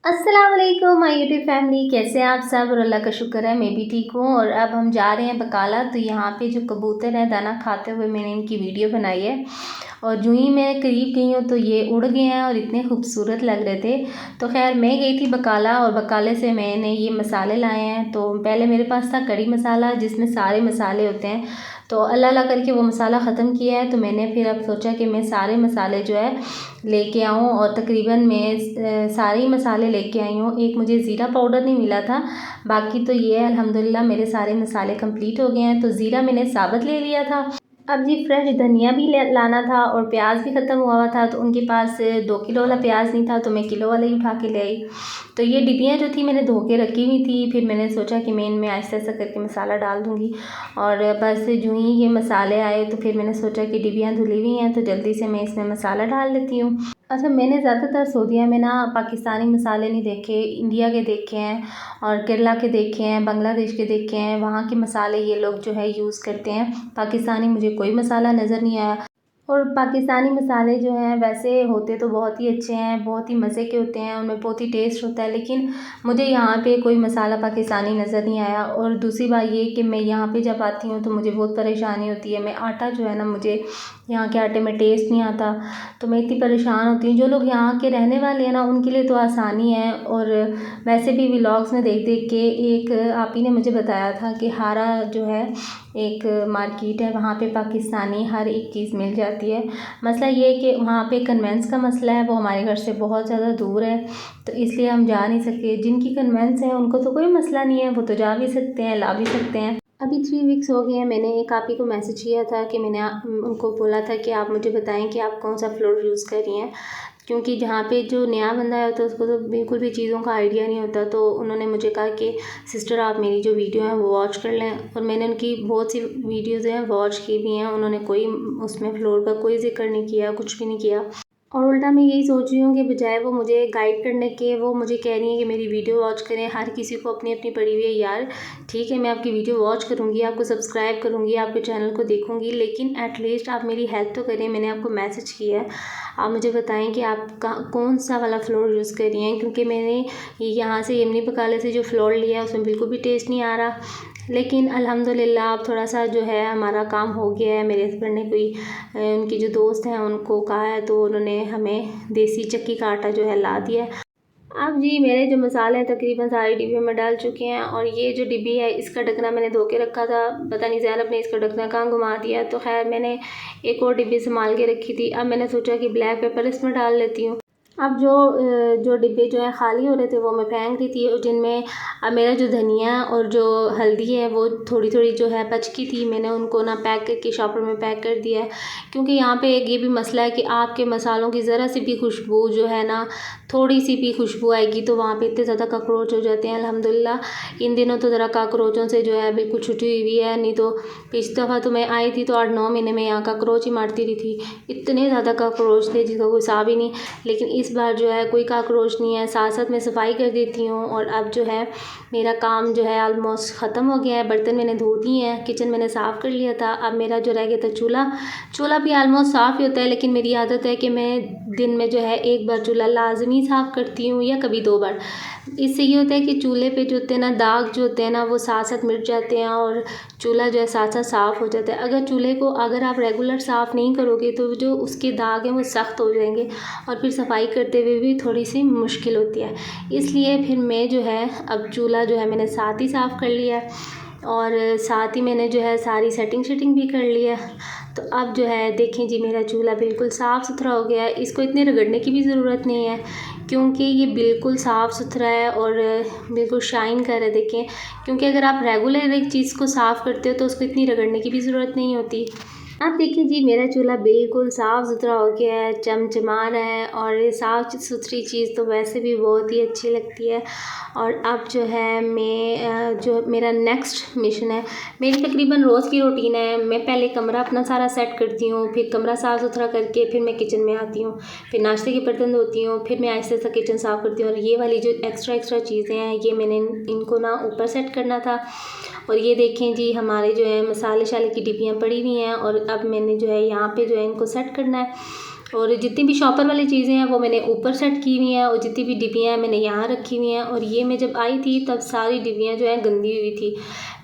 अस्सलाम वालेकुम my YouTube family, कैसे हैं आप सब। और अल्लाह का शुक्र है मैं भी ठीक हूँ। और अब हम जा रहे हैं बकाला। तो यहाँ पे जो कबूतर हैं दाना खाते हुए मैंने इनकी वीडियो बनाई है। और जो ही मैं करीब गई हूँ तो ये उड़ गए हैं और इतने खूबसूरत लग रहे थे। तो खैर मैं गई थी बकाला और बकाले से मैंने ये मसाले लाए हैं। तो पहले मेरे पास था कड़ी मसाला जिसमें सारे मसाले होते हैं। तो अल्लाह अल्लाह करके वो मसाला ख़त्म किया है। तो मैंने फिर अब सोचा कि मैं सारे मसाले जो है लेके आऊँ। और तकरीबन मैं सारे ही मसाले लेके आई हूँ। एक मुझे ज़ीरा पाउडर नहीं मिला था, बाकी तो ये है अल्हम्दुलिल्लाह मेरे सारे मसाले कंप्लीट हो गए हैं। तो ज़ीरा मैंने साबुत ले लिया था। अब जी फ्रेश धनिया भी लाना था और प्याज भी ख़त्म हुआ था। तो उनके पास 2 किलो वाला प्याज नहीं था तो मैं किलो वाला ही उठा के ले आई। तो ये डिब्बियाँ जो थी मैंने धो के रखी हुई थी। फिर मैंने सोचा कि मैं इनमें ऐसा ऐसा करके मसाला डाल दूँगी। और बस जो ही ये मसाले आए तो फिर मैंने सोचा कि डिब्बियाँ धुली हुई हैं तो जल्दी से मैं इसमें मसाला डाल लेती हूँ। अच्छा, मैंने ज़्यादातर सऊदीया में ना पाकिस्तानी मसाले नहीं देखे, इंडिया के देखे हैं और केरला के देखे हैं, बांग्लादेश के देखे हैं। वहाँ के मसाले ये लोग जो है यूज़ करते हैं। पाकिस्तानी मुझे कोई मसाला नज़र नहीं आया। और पाकिस्तानी मसाले जो हैं वैसे होते तो बहुत ही अच्छे हैं, बहुत ही मज़े के होते हैं, उनमें बहुत ही टेस्ट होता है। लेकिन मुझे यहाँ पे कोई मसाला पाकिस्तानी नज़र नहीं आया। और दूसरी बात ये कि मैं यहाँ पे जब आती हूँ तो मुझे बहुत परेशानी होती है। मैं आटा जो है ना, मुझे यहाँ के आटे में टेस्ट नहीं आता। तो मैं इतनी परेशान होती हूँ। जो लोग यहाँ के रहने वाले हैं ना उनके लिए तो आसानी है। और वैसे भी व्लॉग्स में देख देख के एक आप ही ने मुझे बताया था कि हारा जो है एक मार्केट है, वहाँ पे पाकिस्तानी हर एक चीज़ मिल जाती है। मसला ये है कि वहाँ पे कन्वेंस का मसला है, वो हमारे घर से बहुत ज़्यादा दूर है तो इसलिए हम जा नहीं सकते। जिनकी कन्वेंस है उनको तो कोई मसला नहीं है, वो तो जा भी सकते हैं, ला भी सकते हैं। अभी 3 वीक्स हो गए हैं। मैंने एक आप ही को मैसेज किया था कि मैंने उनको बोला था कि आप मुझे बताएं कि आप कौन सा फ्लोर यूज़ कर रही हैं, क्योंकि जहाँ पे जो नया बंदा है तो उसको तो बिल्कुल भी चीज़ों का आइडिया नहीं होता। तो उन्होंने मुझे कहा कि सिस्टर आप मेरी जो वीडियो है वो वॉच कर लें। और मैंने उनकी बहुत सी वीडियोज़ हैं वॉच की भी हैं। उन्होंने कोई उसमें फ्लोर का कोई जिक्र नहीं किया, कुछ भी नहीं किया। और उल्टा मैं यही सोच रही हूँ कि बजाय वो मुझे गाइड करने के वो मुझे कह रही हैं कि मेरी वीडियो वॉच करें। हर किसी को अपनी अपनी पड़ी हुई है यार। ठीक है, मैं आपकी वीडियो वॉच करूँगी, आपको सब्सक्राइब करूँगी, आपके चैनल को देखूँगी, लेकिन एटलीस्ट आप मेरी हेल्प तो करें। मैंने आपको मैसेज किया है, आप मुझे बताएं कि आप कौन सा वाला फ्लोर यूज़ कर रही हैं, क्योंकि मैंने यहाँ से यमनी बकाले से जो फ्लोर लिया है उसमें बिल्कुल भी टेस्ट नहीं आ रहा। लेकिन अल्हम्दुलिल्लाह अब थोड़ा सा जो है हमारा काम हो गया है। मेरे हस्बैंड ने कोई उनकी जो दोस्त हैं उनको कहा है तो उन्होंने हमें देसी चक्की का आटा जो है ला दिया है। अब जी मेरे जो मसाले हैं तकरीबन सारी डिब्बियों में डाल चुके हैं। और ये जो डिब्बी है इसका ढकना मैंने धो के रखा था, पता नहीं ज़ैनब ने इसका ढकना कहाँ घुमा दिया। तो खैर मैंने एक और डिब्बी संभाल के रखी थी। अब मैंने सोचा कि ब्लैक पेपर इसमें डाल लेती हूँ। अब जो डिब्बे जो है ख़ाली हो रहे थे वो मैं फेंक दी थी। और जिनमें अब मेरा जो धनिया और जो हल्दी है वो थोड़ी थोड़ी जो है बचकी थी, मैंने उनको ना पैक करके शॉपर में पैक कर दिया है। क्योंकि यहाँ पे एक ये भी मसला है कि आपके मसालों की ज़रा सी भी खुशबू जो है ना, थोड़ी सी भी खुशबू आएगी तो वहाँ पे इतने ज़्यादा काकरोच हो जाते हैं। अल्हम्दुलिल्लाह इन दिनों तो ज़रा काकरोचों से जो है बिल्कुल छुट्टी हुई है। नहीं तो पिछली दफ़ा तो मैं आई थी तो 8-9 महीने में यहाँ काकरोच ही मारती रही थी। इतने ज़्यादा काकरोच थे जिसका कोई हिसाब ही नहीं। लेकिन इस बार जो है कोई काकरोच नहीं है। साथ साथ मैं सफाई कर देती हूँ। और अब जो है मेरा काम जो है ऑलमोस्ट ख़त्म हो गया है। बर्तन मैंने धो दिए हैं, किचन मैंने साफ़ कर लिया था। अब मेरा जो रह गया था चूल्हा भी ऑलमोस्ट साफ़ ही होता है। लेकिन मेरी आदत है कि मैं दिन में जो है एक बार चूल्हा लाजमी साफ़ करती हूँ या कभी 2 बार। इससे ये होता है कि चूल्हे पे जो होते हैं ना दाग जो होते हैं ना वो साथ साथ मिट जाते हैं और चूल्हा जो है साथ साथ साफ़ हो जाता है। अगर चूल्हे को अगर आप रेगुलर साफ़ नहीं करोगे तो जो उसके दाग हैं वो सख्त हो जाएंगे और फिर सफाई करते हुए भी थोड़ी सी मुश्किल होती है। इसलिए फिर मैं जो है अब चूल्हा जो है मैंने साथ ही साफ़ कर लिया है और साथ ही मैंने जो है सारी सेटिंग भी कर लिया। तो अब जो है देखें जी मेरा चूल्हा बिल्कुल साफ़ सुथरा हो गया है। इसको इतने रगड़ने की भी ज़रूरत नहीं है क्योंकि ये बिल्कुल साफ़ सुथरा है और बिल्कुल शाइन कर रहा है। देखें, क्योंकि अगर आप रेगुलर एक चीज़ को साफ़ करते हो तो उसको इतनी रगड़ने की भी ज़रूरत नहीं होती। अब देखिए जी मेरा चूल्हा बिल्कुल साफ़ सुथरा हो गया है, चमचमा रहा है। और ये साफ़ सुथरी चीज़ तो वैसे भी बहुत ही अच्छी लगती है। और अब जो है मैं जो मेरा नेक्स्ट मिशन है, मेरी तकरीबन रोज़ की रूटीन है। मैं पहले कमरा अपना सारा सेट करती हूँ, फिर कमरा साफ़ सुथरा करके फिर मैं किचन में आती हूँ, फिर नाश्ते के बर्तन धोती हूँ, फिर मैं आहिस्ता आहिस्ता किचन साफ़ करती हूँ। और ये वाली जो एक्स्ट्रा चीज़ें हैं ये मैंने इनको ना ऊपर सेट करना था। और ये देखें जी हमारे जो है मसाले शाले की डिब्बियाँ पड़ी हुई हैं और अब मैंने जो है यहाँ पे जो है इनको सेट करना है। और जितनी भी शॉपर वाली चीज़ें हैं वो मैंने ऊपर सेट की हुई हैं और जितनी भी डिब्बियाँ हैं मैंने यहाँ रखी हुई हैं। और ये मैं जब आई थी तब सारी डिब्बियाँ जो हैं गंदी हुई थी।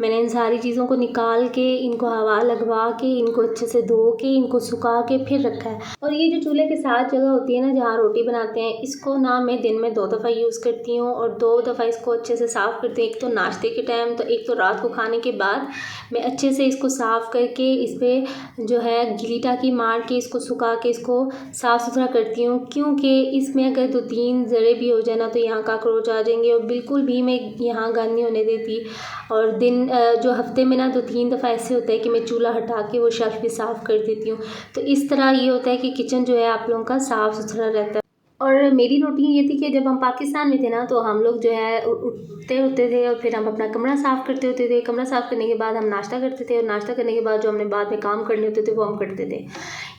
मैंने इन सारी चीज़ों को निकाल के इनको हवा लगवा के इनको अच्छे से धो के इनको सुखा के फिर रखा है। और ये जो चूल्हे के साथ जगह होती है ना जहाँ रोटी बनाते हैं, इसको ना मैं दिन में 2 दफ़ा यूज़ करती हूँ और 2 दफ़ा इसको अच्छे से साफ़ करती हूँ। एक तो नाश्ते के टाइम, तो एक तो रात को खाने के बाद मैं अच्छे से इसको साफ़ करके इस पर जो है गीली टाकी मार के इसको सुखा के इसको साफ़ सुथरा करती हूँ। क्योंकि इसमें अगर 2-3 ज़रे भी हो जाए ना तो यहाँ काकरोच आ जाएंगे और बिल्कुल भी मैं यहाँ गंद नहीं होने देती। और दिन जो हफ्ते में ना 2-3 दफ़ा ऐसे होता है कि मैं चूल्हा हटा के वो शेल्फ भी साफ़ कर देती हूँ। तो इस तरह ये होता है कि किचन जो है आप लोगों का साफ़ सुथरा रहता है। और मेरी रूटीन ये थी कि जब हम पाकिस्तान में थे ना तो हम लोग जो है उठते होते थे और फिर हम अपना कमरा साफ़ करते होते थे। कमरा साफ़ करने के बाद हम नाश्ता करते थे और नाश्ता करने के बाद जो हमने बाद में काम करने होते थे वो हम करते थे।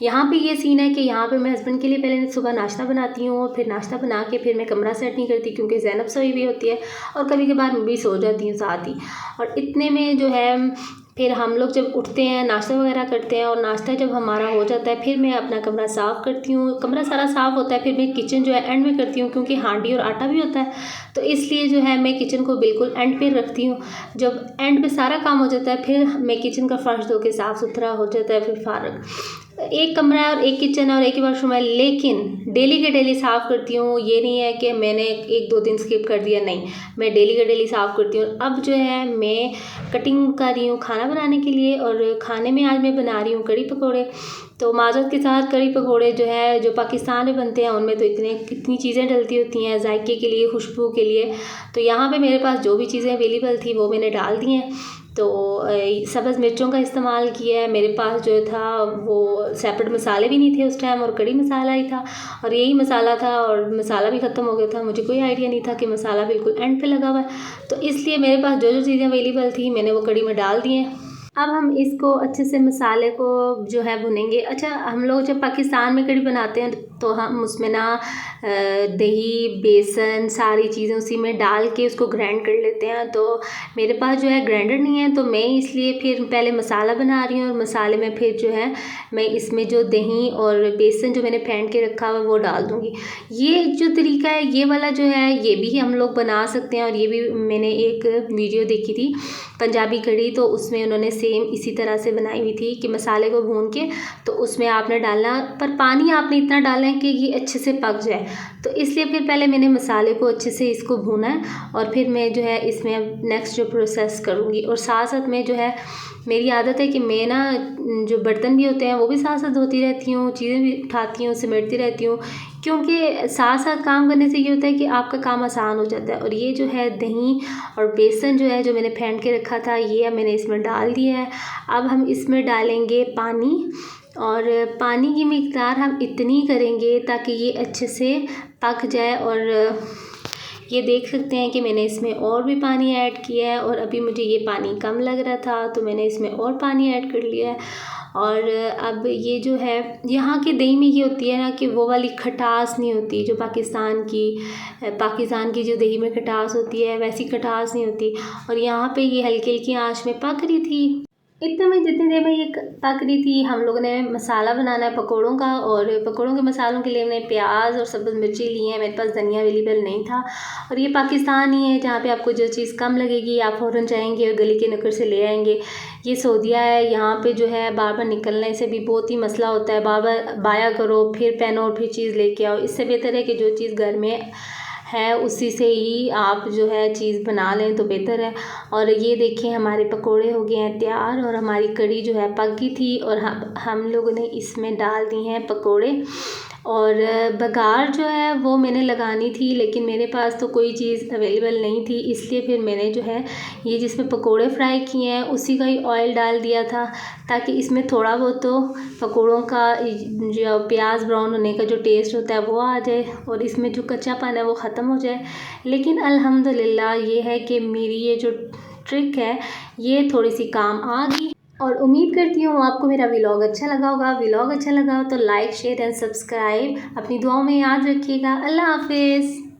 यहाँ पे ये सीन है कि यहाँ पे मैं हस्बैंड के लिए पहले सुबह नाश्ता बनाती हूँ और फिर नाश्ता बना के फिर मैं कमरा सेट नहीं करती क्योंकि ज़ैनब सोई भी होती है और कभी कभार मैं भी सो जाती हूँ साथ ही। और इतने में जो है फिर हम लोग जब उठते हैं नाश्ता वगैरह करते हैं और नाश्ता जब हमारा हो जाता है फिर मैं अपना कमरा साफ़ करती हूँ। कमरा सारा साफ़ होता है फिर मैं किचन जो है एंड में करती हूँ क्योंकि हांडी और आटा भी होता है, तो इसलिए जो है मैं किचन को बिल्कुल एंड पे रखती हूँ। जब एंड पे सारा काम हो जाता है फिर मैं किचन का फर्श धो के साफ़ सुथरा हो जाता है। फिर फारग एक कमरा है और एक किचन है और एक ही वॉशरूम है, लेकिन डेली के डेली साफ़ करती हूँ। ये नहीं है कि मैंने 1-2 दिन स्किप कर दिया, नहीं, मैं डेली के डेली साफ़ करती हूँ। अब जो है मैं कटिंग कर रही हूँ खाना बनाने के लिए और खाने में आज मैं बना रही हूँ कड़ी पकौड़े। तो माज़रत के साथ कड़ी पकौड़े जो है जो पाकिस्तान में बनते हैं उनमें तो कितनी चीज़ें डलती होती हैं जायके के लिए, खुशबू के लिए। तो यहाँ पे मेरे पास जो भी चीज़ें अवेलेबल थी वो मैंने डाल दी हैं। तो सब्ज़ मिर्चों का इस्तेमाल किया है। मेरे पास जो था वो सेपरेट मसाले भी नहीं थे उस टाइम और कड़ी मसाला ही था और यही मसाला था और मसाला भी ख़त्म हो गया था। मुझे कोई आइडिया नहीं था कि मसाला बिल्कुल एंड पे लगा हुआ है, तो इसलिए मेरे पास जो जो चीज़ें अवेलेबल थी मैंने वो कड़ी में डाल दी हैं। अब हम इसको अच्छे से मसाले को जो है भुनेंगे। अच्छा, हम लोग जब पाकिस्तान में कड़ी बनाते हैं तो हम उसमें ना दही, बेसन, सारी चीज़ें उसी में डाल के उसको ग्राइंड कर लेते हैं। तो मेरे पास जो है ग्राइंडर नहीं है तो मैं इसलिए फिर पहले मसाला बना रही हूँ और मसाले में फिर जो है मैं इसमें जो दही और बेसन जो मैंने फेंट के रखा हुआ वो डाल दूँगी। ये जो तरीका है ये वाला जो है ये भी हम लोग बना सकते हैं और ये भी मैंने एक वीडियो देखी थी पंजाबी कड़ी, तो उसमें उन्होंने सेम इसी तरह से बनाई हुई थी कि मसाले को भून के तो उसमें आपने डालना, पर पानी आपने इतना डालना है कि ये अच्छे से पक जाए। तो इसलिए फिर पहले मैंने मसाले को अच्छे से इसको भूना है और फिर मैं जो है इसमें नेक्स्ट जो प्रोसेस करूँगी। और साथ साथ में जो है मेरी आदत है कि मैं ना जो बर्तन भी होते हैं वो भी साथ साथ धोती रहती हूँ, चीज़ें भी उठाती हूँ, सिमटती रहती हूँ, क्योंकि साथ साथ काम करने से ये होता है कि आपका काम आसान हो जाता है। और ये जो है दही और बेसन जो है जो मैंने फेंट के रखा था ये मैंने इसमें डाल दिया है। अब हम इसमें डालेंगे पानी और पानी की मिक़दार हम इतनी करेंगे ताकि ये अच्छे से पक जाए। और ये देख सकते हैं कि मैंने इसमें और भी पानी ऐड किया है और अभी मुझे ये पानी कम लग रहा था तो मैंने इसमें और पानी ऐड कर लिया है। और अब ये जो है यहाँ की दही में ये होती है ना कि वो वाली खटास नहीं होती जो पाकिस्तान की जो दही में खटास होती है वैसी खटास नहीं होती। और यहाँ पे ये हल्की हल्की आंच में पक रही थी। इतने में जितनी देर में ये पक रही थी हम लोगों ने मसाला बनाना है पकौड़ों का, और पकौड़ों के मसालों के लिए हमने प्याज और सब्ज़ मिर्ची ली है। मेरे पास धनिया अवेलेबल नहीं था और ये पाकिस्तान ही है जहाँ पे आपको जो चीज़ कम लगेगी आप फ़ौरन जाएंगे और गली के नुक्कड़ से ले आएंगे। ये सऊदीया है, यहाँ पे जो है बार बार निकलने से भी बहुत ही मसला होता है, बार बार बाया करो फिर पहनो और फिर चीज़ लेके आओ। इससे बेहतर है कि जो चीज़ घर में है उसी से ही आप जो है चीज़ बना लें तो बेहतर है। और ये देखिए हमारे पकोड़े हो गए हैं तैयार और हमारी कड़ी जो है पक गई थी और हम लोगों ने इसमें डाल दी हैं पकोड़े। और बघार जो है वो मैंने लगानी थी लेकिन मेरे पास तो कोई चीज़ अवेलेबल नहीं थी, इसलिए फिर मैंने जो है ये जिसमें पकोड़े फ्राई किए हैं उसी का ही ऑयल डाल दिया था ताकि इसमें थोड़ा बहुत तो पकोड़ों का जो प्याज ब्राउन होने का जो टेस्ट होता है वो आ जाए और इसमें जो कच्चापन है वो ख़त्म हो जाए। लेकिन अल्हम्दुलिल्लाह ये है कि मेरी ये जो ट्रिक है ये थोड़ी सी काम आ गई और उम्मीद करती हूँ आपको मेरा व्लॉग अच्छा लगा होगा। व्लॉग अच्छा लगा हो तो लाइक शेयर एंड सब्सक्राइब अपनी दुआओं में याद रखिएगा। अल्लाह हाफिज़।